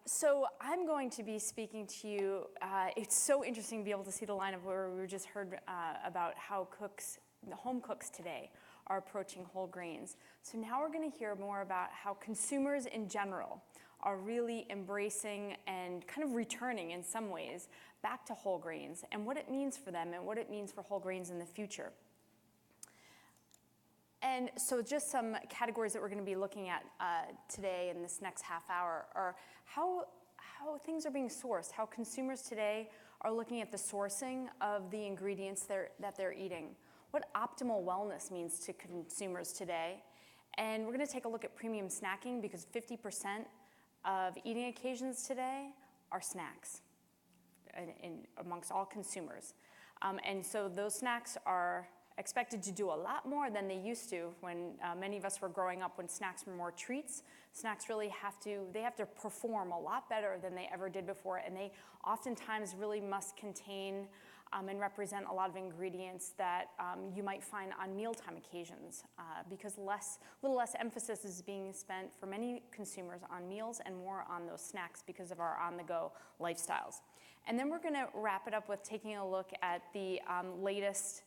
So I'm going to be speaking to you. It's so interesting to be able to see the line of where we just heard about how the home cooks today are approaching whole grains. So now we're going to hear more about how consumers in general are really embracing and kind of returning in some ways back to whole grains and what it means for them and what it means for whole grains in the future. And so just some categories that we're going to be looking at today in this next half hour are how things are being sourced, how consumers today are looking at the sourcing of the ingredients that they're eating, what optimal wellness means to consumers today. And we're going to take a look at premium snacking because 50% of eating occasions today are snacks amongst all consumers. And so those snacks are expected to do a lot more than they used to when many of us were growing up when snacks were more treats. Snacks really have to perform a lot better than they ever did before, and they oftentimes really must contain and represent a lot of ingredients that you might find on mealtime occasions because a little less emphasis is being spent for many consumers on meals and more on those snacks because of our on-the-go lifestyles. And then we're going to wrap it up with taking a look at the latest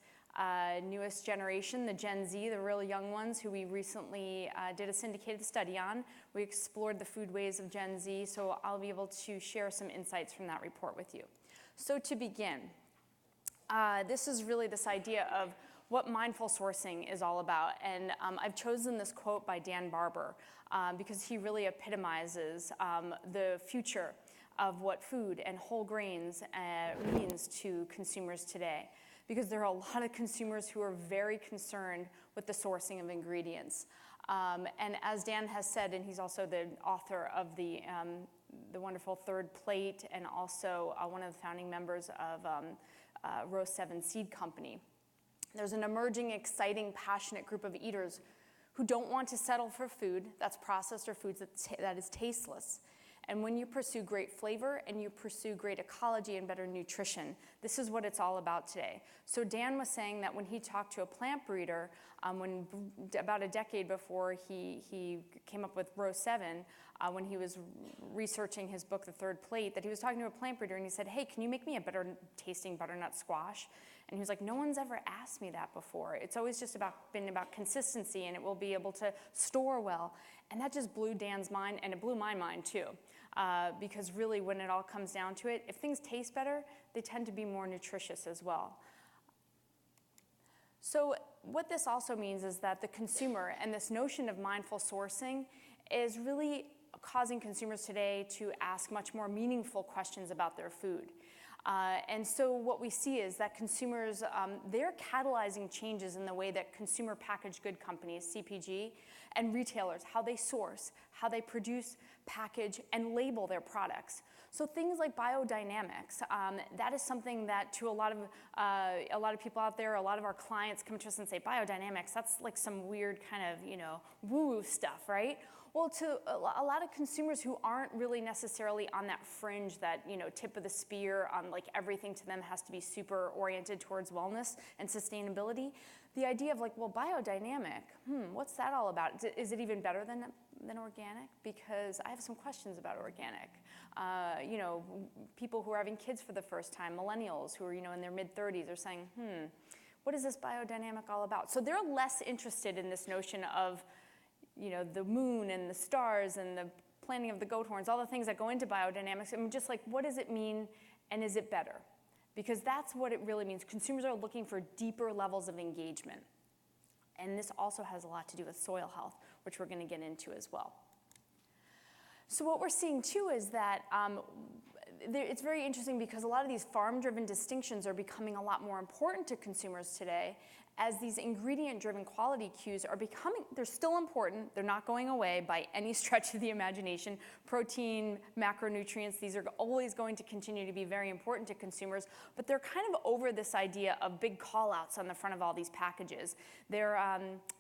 newest generation, the Gen Z, the real young ones who we recently did a syndicated study on. We explored the food ways of Gen Z, so I'll be able to share some insights from that report with you. So to begin, this is really this idea of what mindful sourcing is all about. And I've chosen this quote by Dan Barber because he really epitomizes the future of what food and whole grains means to consumers today. Because there are a lot of consumers who are very concerned with the sourcing of ingredients. And as Dan has said, and he's also the author of the wonderful Third Plate and also one of the founding members of Row 7 Seed Company, there's an emerging, exciting, passionate group of eaters who don't want to settle for food that's processed or foods that is tasteless. And when you pursue great flavor and you pursue great ecology and better nutrition, this is what it's all about today. So Dan was saying that when he talked to a plant breeder, about a decade before he came up with Row 7, when he was researching his book, The Third Plate, that he was talking to a plant breeder and he said, hey, can you make me a better tasting butternut squash? And he was like, no one's ever asked me that before. It's always just been about consistency and it will be able to store well. And that just blew Dan's mind, and it blew my mind too. Because really when it all comes down to it, if things taste better, they tend to be more nutritious as well. So what this also means is that the consumer and this notion of mindful sourcing is really causing consumers today to ask much more meaningful questions about their food. And so what we see is that consumers, they're catalyzing changes in the way that consumer packaged good companies, CPG, and retailers, how they source, how they produce, package, and label their products. So things like biodynamics, that is something that to a lot of people out there, a lot of our clients come to us and say, biodynamics, that's like some weird kind of, woo-woo stuff, right? Well, to a lot of consumers who aren't really necessarily on that fringe, that tip of the spear on like everything to them has to be super oriented towards wellness and sustainability, the idea of like, well, biodynamic, what's that all about? Is it even better than organic? Because I have some questions about organic. People who are having kids for the first time, millennials who are in their mid-30s are saying, what is this biodynamic all about? So they're less interested in this notion of the moon and the stars and the planting of the goat horns, all the things that go into biodynamics. I mean, just like, what does it mean and is it better? Because that's what it really means. Consumers are looking for deeper levels of engagement. And this also has a lot to do with soil health, which we're going to get into as well. So what we're seeing too is that it's very interesting because a lot of these farm-driven distinctions are becoming a lot more important to consumers today as these ingredient-driven quality cues are they're still important, they're not going away by any stretch of the imagination. Protein, macronutrients, these are always going to continue to be very important to consumers, but they're kind of over this idea of big call-outs on the front of all these packages. They're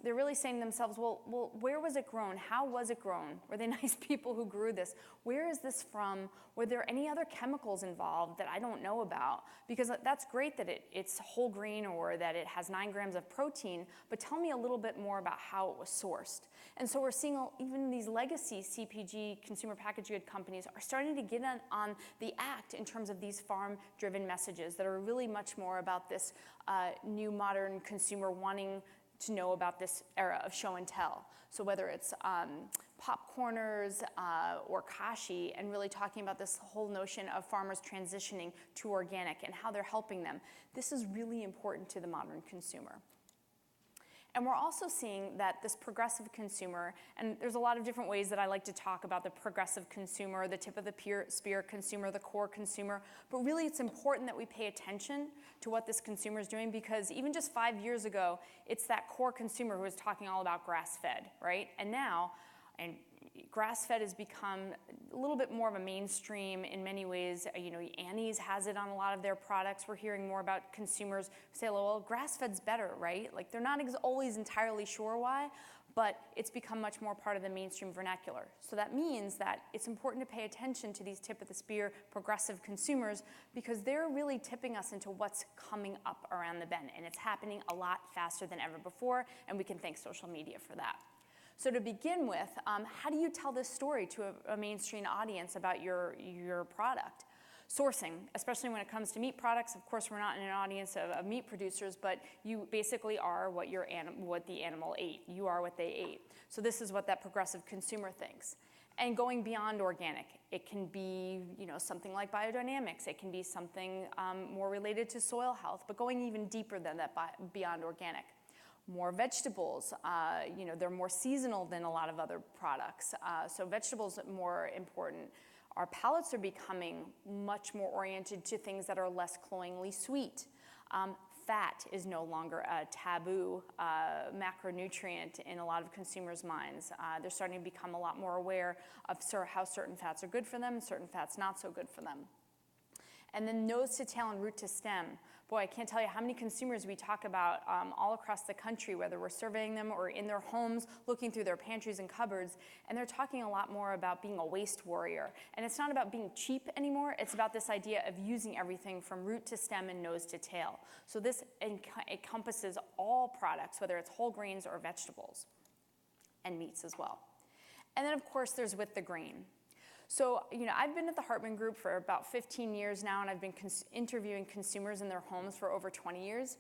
really saying to themselves, well, where was it grown? How was it grown? Were they nice people who grew this? Where is this from? Were there any other chemicals involved that I don't know about? Because that's great that it's whole grain or that it has 9 grams grams of protein, but tell me a little bit more about how it was sourced. And so we're seeing even these legacy CPG, consumer packaged good companies, are starting to get on the act in terms of these farm-driven messages that are really much more about this new modern consumer wanting to know about this era of show and tell. So whether it's popcorners or kashi, and really talking about this whole notion of farmers transitioning to organic and how they're helping them, this is really important to the modern consumer. And we're also seeing that this progressive consumer, and there's a lot of different ways that I like to talk about the progressive consumer, the tip of the spear consumer, the core consumer, but really it's important that we pay attention to what this consumer is doing, because even just 5 years ago, it's that core consumer who was talking all about grass-fed, right? And now, grass-fed has become a little bit more of a mainstream in many ways. You know, Annie's has it on a lot of their products. We're hearing more about consumers who say, well, grass-fed's better, right? Like, they're not always entirely sure why, but it's become much more part of the mainstream vernacular. So that means that it's important to pay attention to these tip-of-the-spear progressive consumers, because they're really tipping us into what's coming up around the bend, and it's happening a lot faster than ever before, and we can thank social media for that. So to begin with, how do you tell this story to a mainstream audience about your product? Sourcing, especially when it comes to meat products. Of course, we're not in an audience of meat producers, but you basically are what the animal ate. You are what they ate. So this is what that progressive consumer thinks. And going beyond organic, it can be, you know, something like biodynamics. It can be something more related to soil health, but going even deeper than that, beyond organic. More vegetables, you know, they're more seasonal than a lot of other products. So vegetables are more important. Our palates are becoming much more oriented to things that are less cloyingly sweet. Fat is no longer a taboo macronutrient in a lot of consumers' minds. They're starting to become a lot more aware of how certain fats are good for them and certain fats not so good for them. And then nose to tail and root to stem. Boy, I can't tell you how many consumers we talk about all across the country, whether we're surveying them or in their homes, looking through their pantries and cupboards, and they're talking a lot more about being a waste warrior. And it's not about being cheap anymore, it's about this idea of using everything from root to stem and nose to tail. So this encompasses all products, whether it's whole grains or vegetables, and meats as well. And then of course there's with the grain. So, you know, I've been at the Hartman Group for about 15 years now, and I've been interviewing consumers in their homes for over 20 years.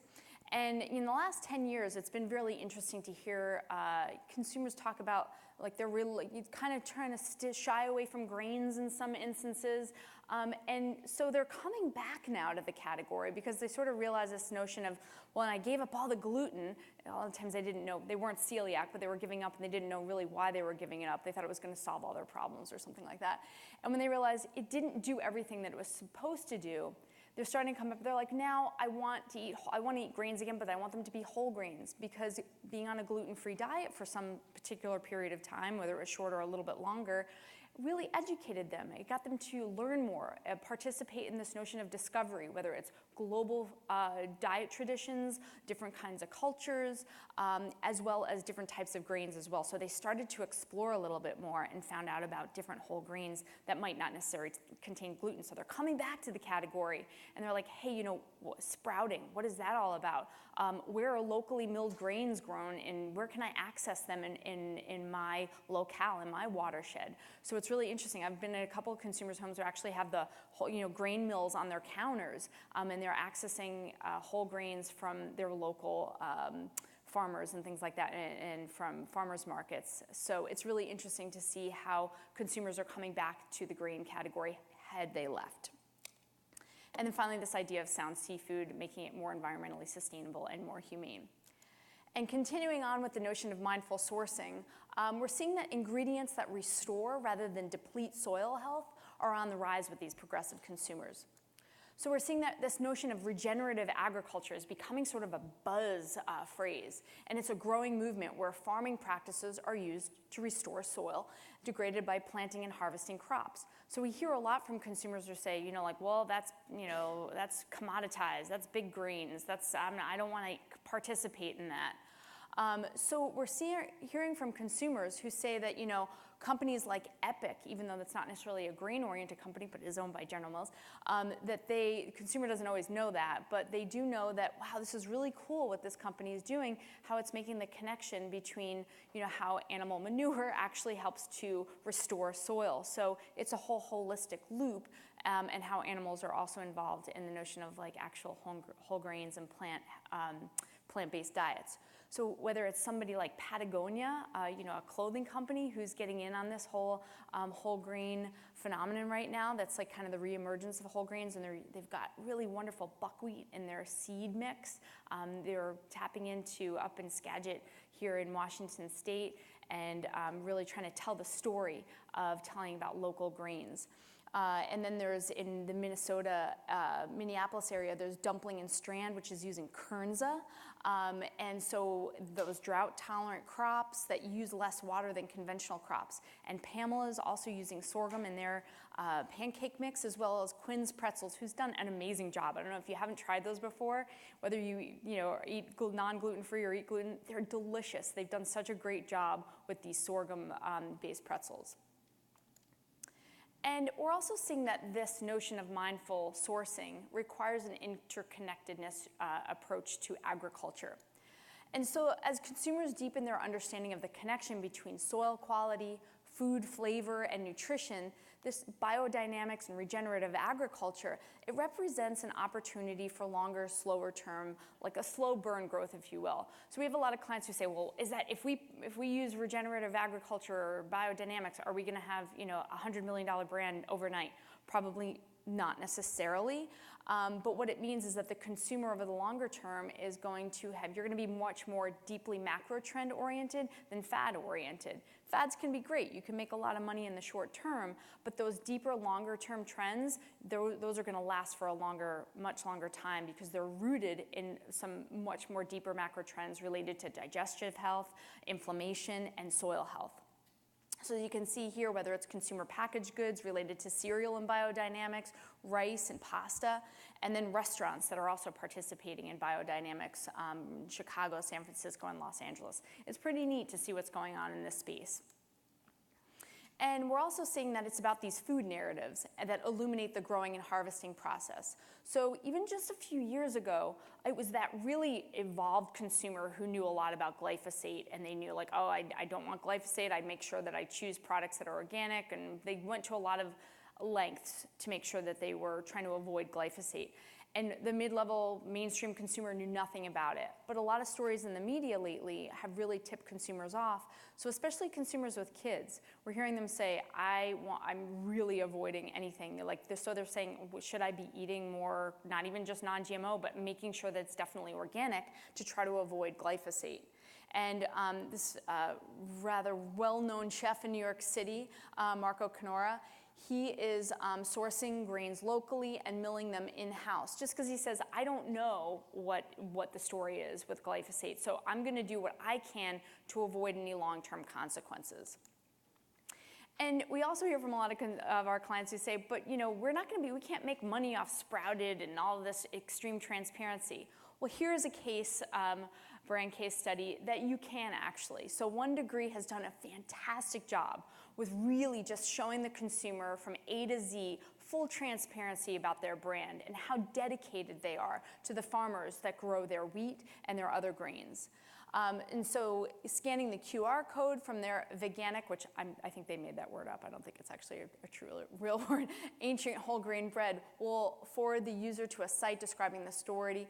And in the last 10 years, it's been really interesting to hear consumers talk about, like, they're really kind of trying to shy away from grains in some instances. And so they're coming back now to the category because they sort of realize this notion of, well, I gave up all the gluten. A lot of times they didn't know, they weren't celiac, but they were giving up and they didn't know really why they were giving it up. They thought it was going to solve all their problems or something like that. And when they realized it didn't do everything that it was supposed to do, they're starting to come up, they're like, now I want to eat grains again, but I want them to be whole grains, because being on a gluten-free diet for some particular period of time, whether it was short or a little bit longer, really educated them. It got them to learn more, participate in this notion of discovery, whether it's global diet traditions, different kinds of cultures, as well as different types of grains as well. So they started to explore a little bit more and found out about different whole grains that might not necessarily contain gluten. So they're coming back to the category and they're like, hey, you know, sprouting, what is that all about? Where are locally milled grains grown, and where can I access them in my locale, in my watershed? So it's really interesting. I've been in a couple of consumers' homes who actually have the whole, you know, grain mills on their counters, and they're accessing whole grains from their local farmers and things like that, and from farmers markets. So it's really interesting to see how consumers are coming back to the grain category had they left. And then finally, this idea of sound seafood, making it more environmentally sustainable and more humane. And continuing on with the notion of mindful sourcing, we're seeing that ingredients that restore rather than deplete soil health are on the rise with these progressive consumers. So we're seeing that this notion of regenerative agriculture is becoming sort of a buzz phrase, and it's a growing movement where farming practices are used to restore soil degraded by planting and harvesting crops. So we hear a lot from consumers who say, you know, like, well, that's commoditized, that's big grains, I don't want to participate in that. So we're hearing from consumers who say that, companies like Epic, even though that's not necessarily a grain-oriented company, but is owned by General Mills, that the consumer doesn't always know that, but they do know that, wow, this is really cool what this company is doing, how it's making the connection between, how animal manure actually helps to restore soil. So it's a whole holistic loop, and how animals are also involved in the notion of like actual whole grains and plant-based diets. So whether it's somebody like Patagonia, a clothing company who's getting in on this whole whole grain phenomenon right now, that's like kind of the reemergence of whole grains, and they've got really wonderful buckwheat in their seed mix. They're tapping into up in Skagit here in Washington State, and really trying to tell the story of telling about local grains. And then there's in the Minneapolis area, there's Dumpling and Strand, which is using kernza. And so those drought-tolerant crops that use less water than conventional crops. And Pamela's also using sorghum in their pancake mix, as well as Quinn's Pretzels, who's done an amazing job. I don't know if you haven't tried those before, whether you eat non-gluten-free or eat gluten, they're delicious. They've done such a great job with these sorghum-based pretzels. And we're also seeing that this notion of mindful sourcing requires an interconnectedness approach to agriculture. And so as consumers deepen their understanding of the connection between soil quality, food flavor, and nutrition, this biodynamics and regenerative agriculture, it represents an opportunity for longer, slower term, like a slow burn growth, if you will. So we have a lot of clients who say, well, is that if we use regenerative agriculture or biodynamics, are we gonna have, a $100 million brand overnight? Probably not necessarily, but what it means is that the consumer over the longer term is going to you're going to be much more deeply macro trend oriented than fad oriented. Fads can be great, you can make a lot of money in the short term, but those deeper longer term trends, those are going to last for a much longer time, because they're rooted in some much more deeper macro trends related to digestive health, inflammation, and soil health. So you can see here whether it's consumer packaged goods related to cereal and biodynamics, rice and pasta, and then restaurants that are also participating in biodynamics, Chicago, San Francisco, and Los Angeles. It's pretty neat to see what's going on in this space. And we're also seeing that it's about these food narratives that illuminate the growing and harvesting process. So even just a few years ago, it was that really evolved consumer who knew a lot about glyphosate, and they knew like, oh, I don't want glyphosate, I make sure that I choose products that are organic, and they went to a lot of lengths to make sure that they were trying to avoid glyphosate. And the mid-level mainstream consumer knew nothing about it. But a lot of stories in the media lately have really tipped consumers off. So especially consumers with kids, we're hearing them say, I'm really avoiding anything. So they're saying, should I be eating more, not even just non-GMO, but making sure that it's definitely organic to try to avoid glyphosate. And this rather well-known chef in New York City, Marco Canora, he is sourcing grains locally and milling them in-house, just because he says, I don't know what the story is with glyphosate, so I'm going to do what I can to avoid any long-term consequences. And we also hear from a lot of our clients who say, but we can't make money off sprouted and all of this extreme transparency. Well, here's a brand case study that you can actually. So 1 Degree has done a fantastic job with really just showing the consumer from A to Z full transparency about their brand and how dedicated they are to the farmers that grow their wheat and their other grains. And so scanning the QR code from their veganic, which I think they made that word up, I don't think it's actually a true real word, ancient whole grain bread, will forward the user to a site describing the story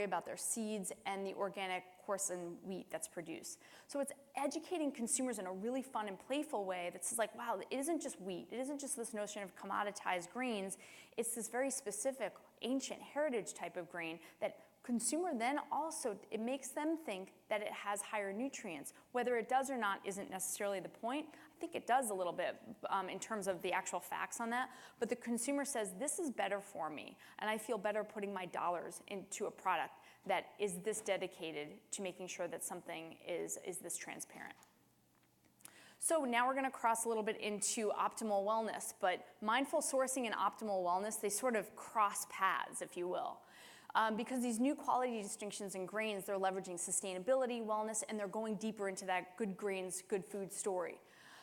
about their seeds and the organic coarsened wheat that's produced. So it's educating consumers in a really fun and playful way that says like, wow, it isn't just wheat, it isn't just this notion of commoditized grains, it's this very specific ancient heritage type of grain that consumer then also, it makes them think that it has higher nutrients. Whether it does or not isn't necessarily the point. I think it does a little bit in terms of the actual facts on that, but the consumer says, this is better for me, and I feel better putting my dollars into a product that is this dedicated to making sure that something is this transparent. So now we're going to cross a little bit into optimal wellness, but mindful sourcing and optimal wellness, they sort of cross paths, if you will. because these new quality distinctions in grains, they're leveraging sustainability, wellness, and they're going deeper into that good grains, good food story.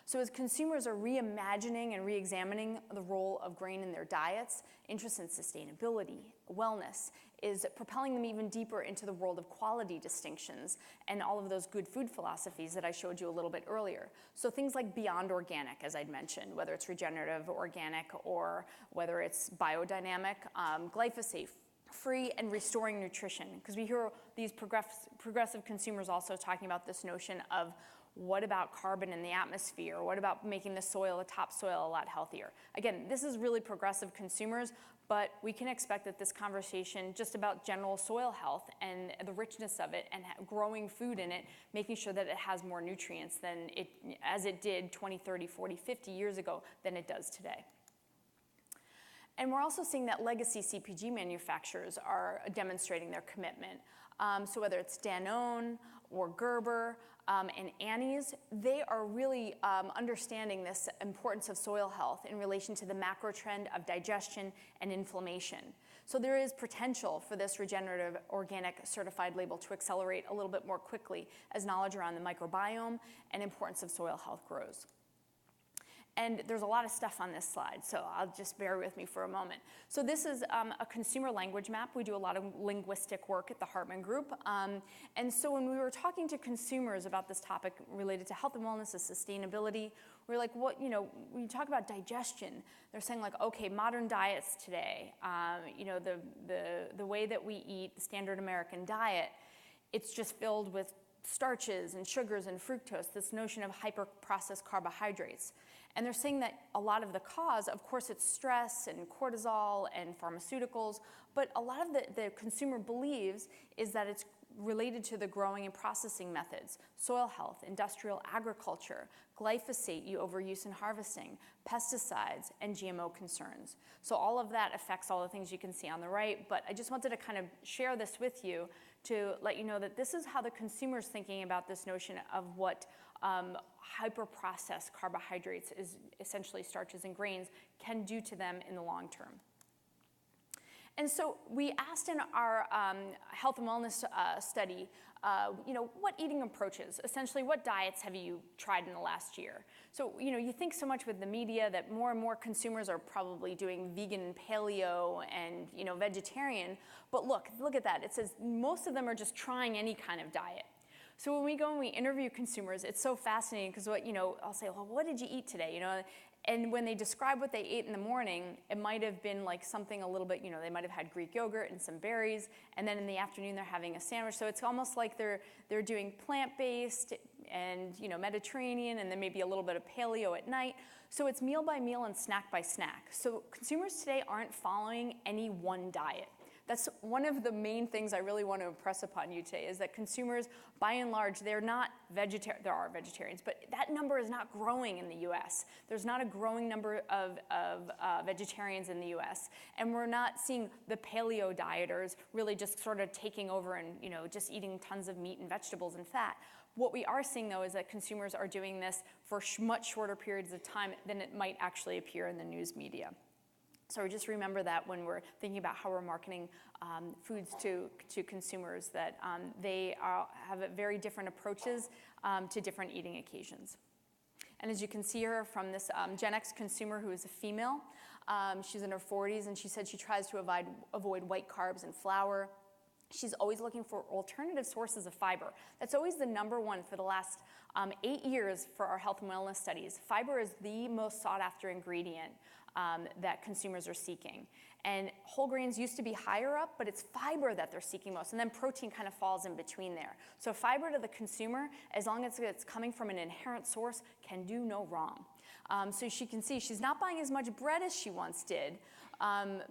So as consumers are reimagining and re-examining the role of grain in their diets, interest in sustainability, wellness, is propelling them even deeper into the world of quality distinctions and all of those good food philosophies that I showed you a little bit earlier. So things like beyond organic, as I'd mentioned, whether it's regenerative, organic, or whether it's biodynamic, glyphosate-free, and restoring nutrition. Because we hear these progressive consumers also talking about this notion of what about carbon in the atmosphere? What about making the soil, the topsoil, a lot healthier? Again, this is really progressive consumers, but we can expect that this conversation just about general soil health and the richness of it and growing food in it, making sure that it has more nutrients as it did 20, 30, 40, 50 years ago than it does today. And we're also seeing that legacy CPG manufacturers are demonstrating their commitment. So whether it's Danone or Gerber and Annie's, they are really understanding this importance of soil health in relation to the macro trend of digestion and inflammation. So there is potential for this regenerative organic certified label to accelerate a little bit more quickly as knowledge around the microbiome and importance of soil health grows. And there's a lot of stuff on this slide, so I'll just bear with me for a moment. So this is a consumer language map. We do a lot of linguistic work at the Hartman Group. And so when we were talking to consumers about this topic related to health and wellness and sustainability, we were like, when you talk about digestion, they're saying like, okay, modern diets today, the way that we eat, the standard American diet, it's just filled with starches and sugars and fructose, this notion of hyper-processed carbohydrates. And they're saying that a lot of the cause, of course, it's stress and cortisol and pharmaceuticals, but a lot of the consumer believes is that it's related to the growing and processing methods, soil health, industrial agriculture, glyphosate overuse and harvesting, pesticides, and GMO concerns. So all of that affects all the things you can see on the right, but I just wanted to kind of share this with you to let you know that this is how the consumer's thinking about this notion of what hyper-processed carbohydrates, is essentially starches and grains, can do to them in the long term. And so we asked in our health and wellness study, what eating approaches, essentially what diets have you tried in the last year? So, you think so much with the media that more and more consumers are probably doing vegan and paleo and, vegetarian, but look at that. It says most of them are just trying any kind of diet. So when we go and we interview consumers, it's so fascinating because I'll say, well, what did you eat today? And when they describe what they ate in the morning, it might have been like something a little bit, they might have had Greek yogurt and some berries, and then in the afternoon they're having a sandwich. So it's almost like they're doing plant-based and Mediterranean, and then maybe a little bit of paleo at night. So it's meal by meal and snack by snack. So consumers today aren't following any one diet. That's one of the main things I really want to impress upon you today, is that consumers, by and large, they're not vegetarian. There are vegetarians, but that number is not growing in the U.S. There's not a growing number of vegetarians in the U.S., and we're not seeing the paleo dieters really just sort of taking over and just eating tons of meat and vegetables and fat. What we are seeing, though, is that consumers are doing this for much shorter periods of time than it might actually appear in the news media. So just remember that when we're thinking about how we're marketing foods to consumers, that they have very different approaches to different eating occasions. And as you can see here from this Gen X consumer who is a female, she's in her 40s, and she said she tries to avoid white carbs and flour. She's always looking for alternative sources of fiber. That's always the number one for the last 8 years for our health and wellness studies. Fiber is the most sought after ingredient that consumers are seeking. And whole grains used to be higher up, but it's fiber that they're seeking most. And then protein kind of falls in between there. So fiber to the consumer, as long as it's coming from an inherent source, can do no wrong. So she can see she's not buying as much bread as she once did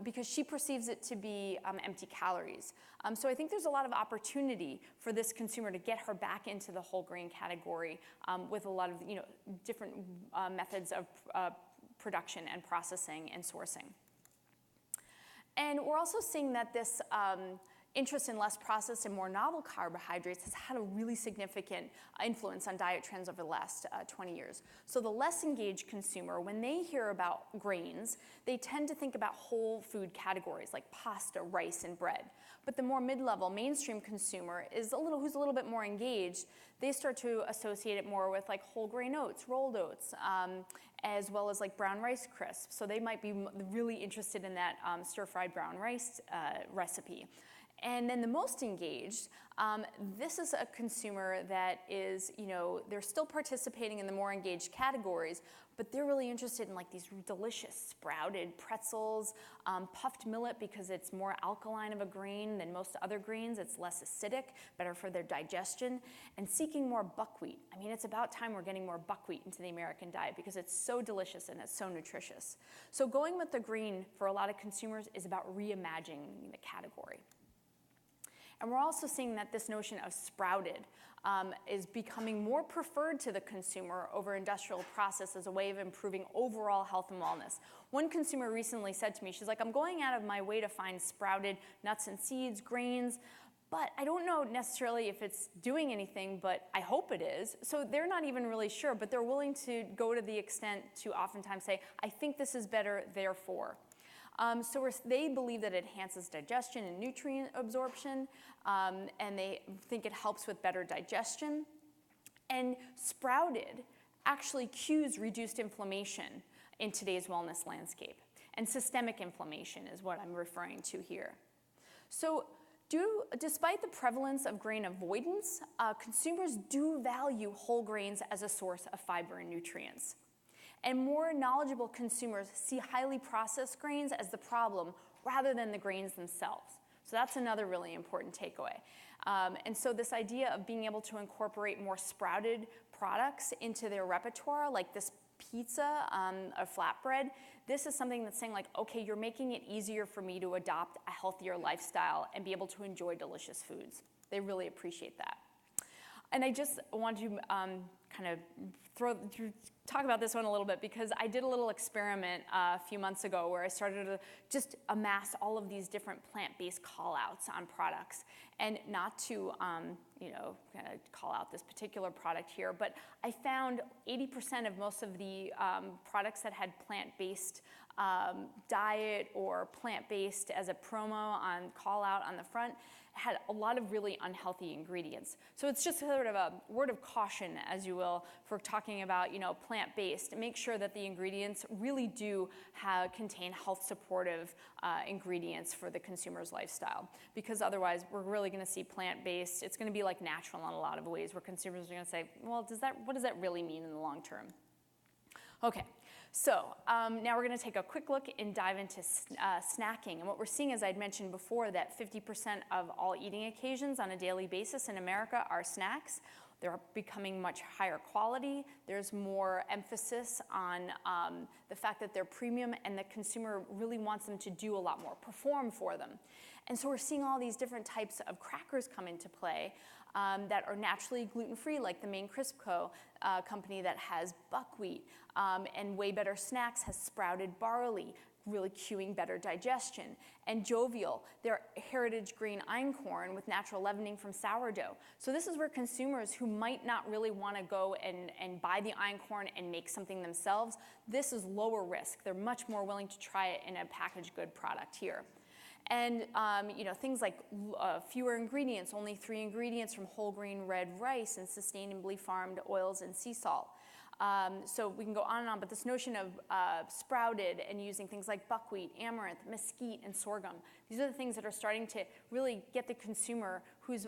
because she perceives it to be empty calories. So I think there's a lot of opportunity for this consumer to get her back into the whole grain category with a lot of different methods of production and processing and sourcing. And we're also seeing that this interest in less processed and more novel carbohydrates has had a really significant influence on diet trends over the last 20 years. So the less engaged consumer, when they hear about grains, they tend to think about whole food categories like pasta, rice, and bread. But the more mid-level mainstream consumer who's a little bit more engaged, they start to associate it more with like whole grain oats, rolled oats, as well as like brown rice crisps. So they might be really interested in that stir-fried brown rice recipe. And then the most engaged, this is a consumer that is, they're still participating in the more engaged categories, but they're really interested in like these delicious sprouted pretzels, puffed millet because it's more alkaline of a grain than most other grains. It's less acidic, better for their digestion, and seeking more buckwheat. I mean, it's about time we're getting more buckwheat into the American diet because it's so delicious and it's so nutritious. So going with the green for a lot of consumers is about reimagining the category. And we're also seeing that this notion of sprouted is becoming more preferred to the consumer over industrial process as a way of improving overall health and wellness. One consumer recently said to me, she's like, I'm going out of my way to find sprouted nuts and seeds, grains, but I don't know necessarily if it's doing anything, but I hope it is. So they're not even really sure, but they're willing to go to the extent to oftentimes say, I think this is better, therefore. So they believe that it enhances digestion and nutrient absorption, and they think it helps with better digestion. And sprouted actually cues reduced inflammation in today's wellness landscape. And systemic inflammation is what I'm referring to here. So despite the prevalence of grain avoidance, consumers do value whole grains as a source of fiber and nutrients. And more knowledgeable consumers see highly processed grains as the problem rather than the grains themselves. So that's another really important takeaway. And so this idea of being able to incorporate more sprouted products into their repertoire, like this pizza, a flatbread, this is something that's saying like, okay, you're making it easier for me to adopt a healthier lifestyle and be able to enjoy delicious foods. They really appreciate that. And I just want to kind of talk about this one a little bit because I did a little experiment a few months ago where I started to just amass all of these different plant-based call-outs on products. And not to kind of call out this particular product here, but I found 80% of most of the products that had plant-based diet or plant-based as a promo on call-out on the front had a lot of really unhealthy ingredients. So it's just sort of a word of caution, as you will, for talking about plant-based. Make sure that the ingredients really do contain health-supportive ingredients for the consumer's lifestyle, because otherwise we're really going to see plant-based. It's going to be like natural in a lot of ways, where consumers are going to say, well, what does that really mean in the long term? Okay. So now we're going to take a quick look and dive into snacking. And what we're seeing, as I'd mentioned before, that 50% of all eating occasions on a daily basis in America are snacks. They're becoming much higher quality. There's more emphasis on the fact that they're premium, and the consumer really wants them to do a lot more, perform for them. And so we're seeing all these different types of crackers come into play that are naturally gluten-free, like the Maine Crisp Co. Company that has buckwheat, and Way Better Snacks has sprouted barley, really cueing better digestion. And Jovial, their heritage green einkorn with natural leavening from sourdough. So this is where consumers who might not really want to go and buy the einkorn and make something themselves, this is lower risk. They're much more willing to try it in a packaged good product here. And things like fewer ingredients, only 3 ingredients from whole grain red rice and sustainably farmed oils and sea salt. So we can go on and on, but this notion of sprouted and using things like buckwheat, amaranth, mesquite, and sorghum, these are the things that are starting to really get the consumer who's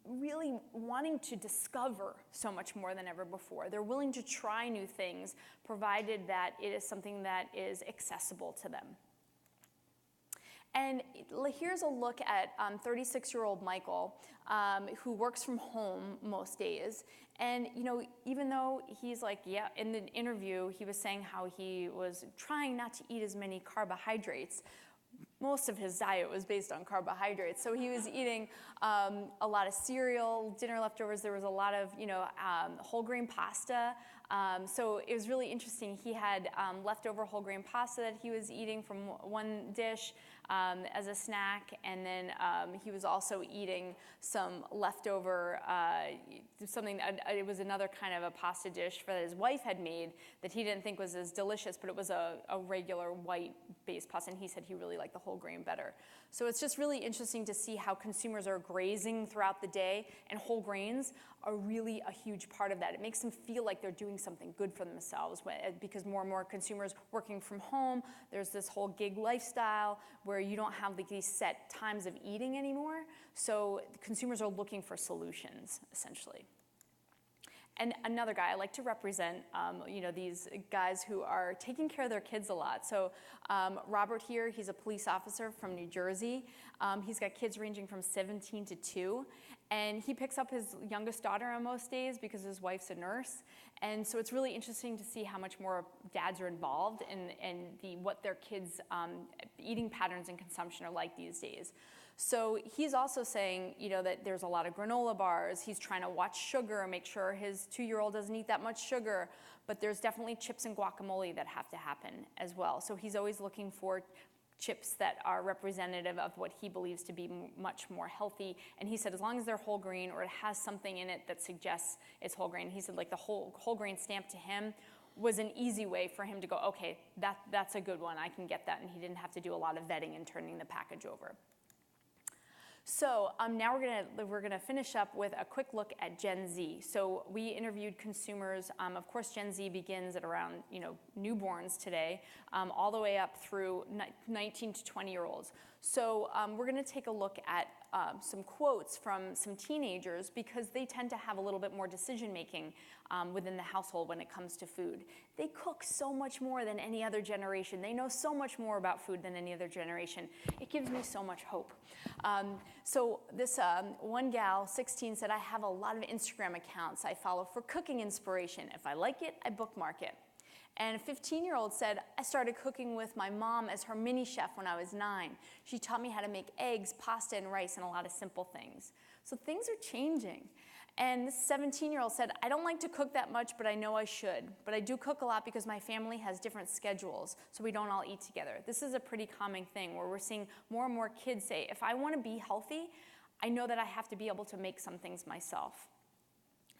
really wanting to discover so much more than ever before. They're willing to try new things, provided that it is something that is accessible to them. And here's a look at 36-year-old Michael, who works from home most days. And even though he's like, yeah, in the interview, he was saying how he was trying not to eat as many carbohydrates. Most of his diet was based on carbohydrates. So he was eating a lot of cereal, dinner leftovers. There was a lot of, whole grain pasta. So it was really interesting. He had leftover whole grain pasta that he was eating from one dish as a snack, and then he was also eating some leftover, it was another kind of a pasta dish that his wife had made that he didn't think was as delicious, but it was a regular white-based pasta, and he said he really liked the whole grain better. So it's just really interesting to see how consumers are grazing throughout the day, and whole grains are really a huge part of that. It makes them feel like they're doing something good for themselves because more and more consumers working from home, there's this whole gig lifestyle where you don't have like these set times of eating anymore. So consumers are looking for solutions, essentially. And another guy I like to represent, these guys who are taking care of their kids a lot. So Robert here, he's a police officer from New Jersey. He's got kids ranging from 17 to 2. And he picks up his youngest daughter on most days because his wife's a nurse. And so it's really interesting to see how much more dads are involved in what their kids' eating patterns and consumption are like these days. So he's also saying, that there's a lot of granola bars. He's trying to watch sugar and make sure his 2-year-old doesn't eat that much sugar. But there's definitely chips and guacamole that have to happen as well. So he's always looking for chips that are representative of what he believes to be much more healthy. And he said as long as they're whole grain or it has something in it that suggests it's whole grain, he said like the whole grain stamp to him was an easy way for him to go, okay, that's a good one, I can get that. And he didn't have to do a lot of vetting and turning the package over. So now we're gonna finish up with a quick look at Gen Z. So we interviewed consumers. Of course, Gen Z begins at around newborns today, all the way up through 19 to 20-year-olds. So we're gonna take a look at some quotes from some teenagers because they tend to have a little bit more decision-making within the household when it comes to food. They cook so much more than any other generation. They know so much more about food than any other generation. It gives me so much hope. So this one gal, 16, said, I have a lot of Instagram accounts I follow for cooking inspiration. If I like it, I bookmark it. And a 15-year-old said, I started cooking with my mom as her mini chef when I was 9. She taught me how to make eggs, pasta, and rice, and a lot of simple things. So things are changing. And this 17-year-old said, I don't like to cook that much, but I know I should. But I do cook a lot because my family has different schedules, so we don't all eat together. This is a pretty common thing where we're seeing more and more kids say, if I want to be healthy, I know that I have to be able to make some things myself.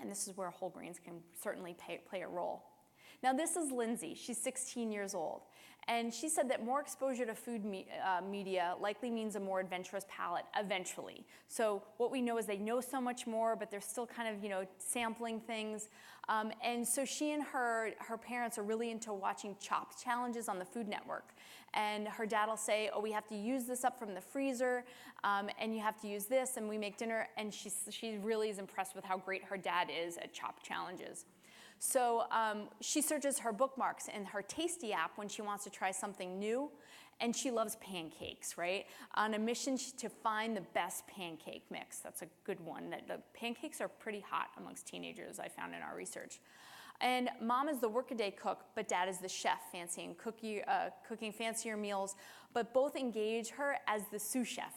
And this is where whole grains can certainly play a role. Now this is Lindsay, she's 16 years old, and she said that more exposure to food media likely means a more adventurous palate eventually. So what we know is they know so much more, but they're still kind of sampling things. And so she and her parents are really into watching Chopped challenges on the Food Network. And her dad will say, oh, we have to use this up from the freezer, and you have to use this, and we make dinner. And she really is impressed with how great her dad is at Chopped challenges. So she searches her bookmarks in her Tasty app when she wants to try something new, and she loves pancakes, right? On a mission to find the best pancake mix. That's a good one. The pancakes are pretty hot amongst teenagers, I found in our research. And mom is the workaday cook, but dad is the chef, cooking fancier meals, but both engage her as the sous chef.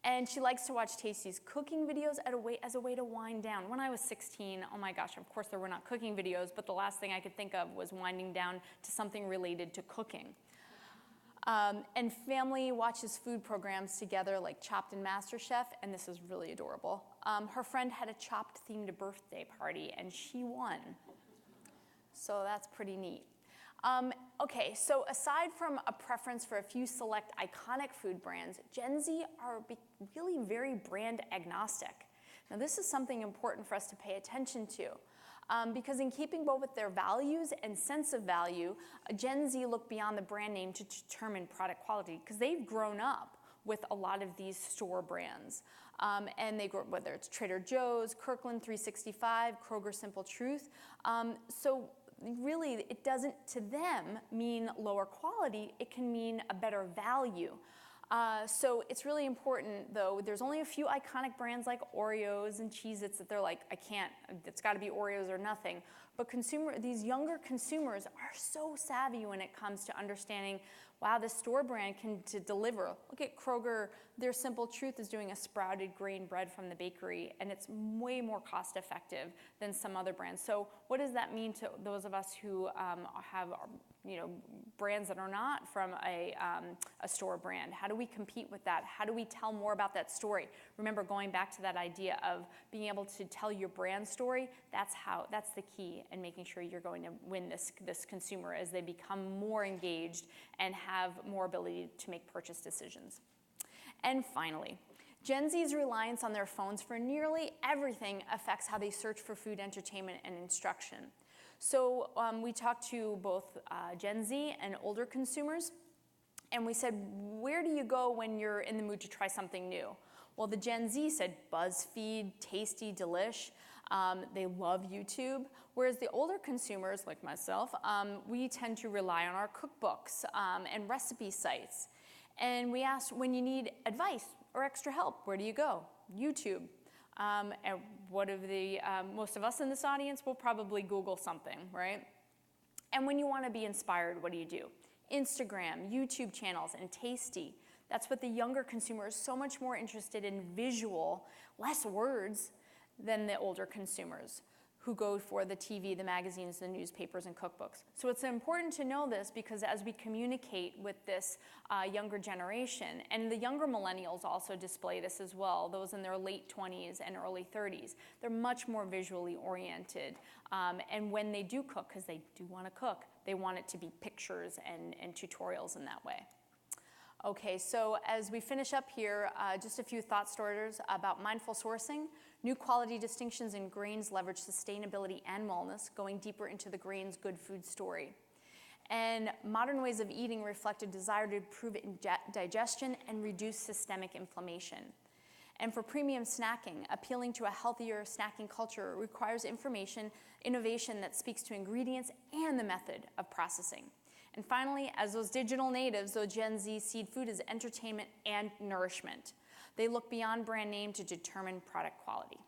And she likes to watch Tasty's cooking videos as a way to wind down. When I was 16, oh my gosh, of course there were not cooking videos, but the last thing I could think of was winding down to something related to cooking. And family watches food programs together like Chopped and MasterChef, and this is really adorable. Her friend had a Chopped-themed birthday party, and she won. So that's pretty neat. Okay, so aside from a preference for a few select iconic food brands, Gen Z are really very brand agnostic. Now this is something important for us to pay attention to, because in keeping both with their values and sense of value, Gen Z look beyond the brand name to determine product quality, because they've grown up with a lot of these store brands. And they grow, whether it's Trader Joe's, Kirkland 365, Kroger Simple Truth. So really, it doesn't, to them, mean lower quality. It can mean a better value. So it's really important, though. There's only a few iconic brands like Oreos and Cheez-Its that they're like, I can't, it's got to be Oreos or nothing. But these younger consumers are so savvy when it comes to understanding, wow, this store brand can deliver. Look at Kroger. Their Simple Truth is doing a sprouted grain bread from the bakery, and it's way more cost effective than some other brands. So what does that mean to those of us who have brands that are not from a store brand? How do we compete with that? How do we tell more about that story? Remember, going back to that idea of being able to tell your brand story, that's the key in making sure you're going to win this consumer as they become more engaged and have more ability to make purchase decisions. And finally, Gen Z's reliance on their phones for nearly everything affects how they search for food, entertainment, and instruction. So we talked to both Gen Z and older consumers, and we said, where do you go when you're in the mood to try something new? Well, the Gen Z said BuzzFeed, Tasty, Delish. They love YouTube, whereas the older consumers, like myself, we tend to rely on our cookbooks and recipe sites. And we asked, when you need advice or extra help, where do you go? YouTube. And most of us in this audience will probably Google something, right? And when you want to be inspired, what do? Instagram, YouTube channels, and Tasty. That's what the younger consumer is so much more interested in: visual, less words, than the older consumers who go for the TV, the magazines, the newspapers, and cookbooks. So it's important to know this, because as we communicate with this younger generation, and the younger millennials also display this as well, those in their late 20s and early 30s, they're much more visually oriented. And when they do cook, because they do want to cook, they want it to be pictures and tutorials in that way. Okay, so as we finish up here, just a few thought starters about mindful sourcing. New quality distinctions in grains leverage sustainability and wellness, going deeper into the grain's good food story. And modern ways of eating reflect a desire to improve digestion and reduce systemic inflammation. And for premium snacking, appealing to a healthier snacking culture requires innovation that speaks to ingredients and the method of processing. And finally, as those digital natives, those Gen Z see food as entertainment and nourishment. They look beyond brand name to determine product quality.